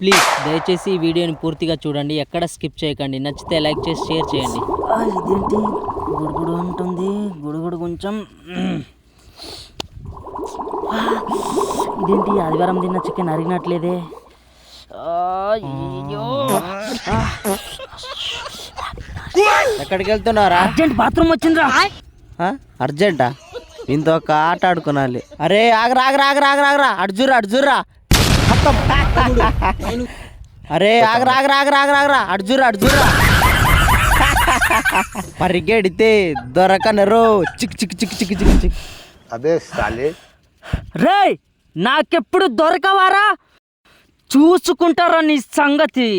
Please దయచేసి ఈ వీడియోని పూర్తిగా చూడండి, ఎక్కడ స్కిప్ చేయకండి. నచ్చితే లైక్ చేసి షేర్ చేయండి. ఇదేంటి గుడుగుడు ఉంటుంది, గుడుగుడు కొంచెం. ఇదేంటి ఆదివారం తిన్న చికెన్ అరిగినట్లేదే. ఎక్కడికి వెళ్తున్నారా? అర్జెంట్ బాత్రూమ్ వచ్చిందిరా. అర్జెంటా? ఇంత ఒక ఆట ఆడుకోనాలి. అరే ఆగరా ఆగరా ఆగరా ఆగరా ఆగరా అడ్జుర్రా అడ్జుర్రా. అరే ఆగరా ఆగరా ఆగరా ఆగరా ఆగరా అడ్జుర్రా అడ్జుర్రా. పరిగెడితే దొరకనరు. చిక్ చిక్ చిక్ చిక్ చిక్ చిక్. అబే సాలే రే నాకెప్పుడు దొరకవారా? చూసుకుంటారా నీ సంగతి.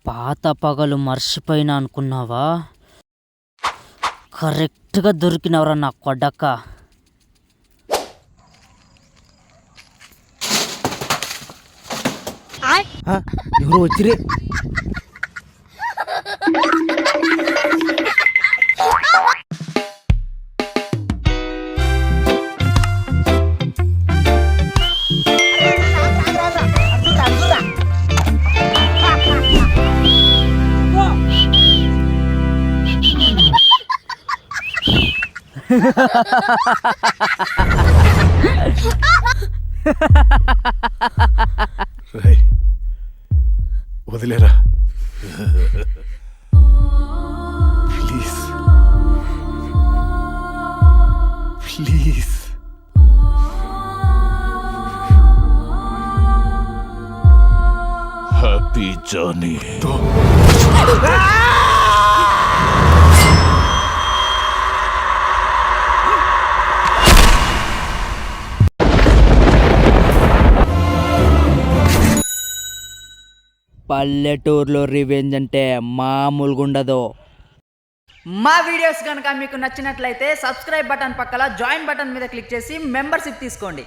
పాత పగలు మర్చిపోయినా అనుకున్నావా? కరెక్ట్గా దొరికినవరా నా కొడక. ఎవరు వచ్చిరే? వదిలేరా ప్లీజ్ ప్లీజ్. Happy journey. పల్లెటూరులో రివెంజ్ అంటే మామూలుగా ఉండదు. మా వీడియోస్ కనుక మీకు నచ్చినట్లయితే సబ్స్క్రైబ్ బటన్ పక్కల జాయిన్ బటన్ మీద క్లిక్ చేసి మెంబర్షిప్ తీసుకోండి.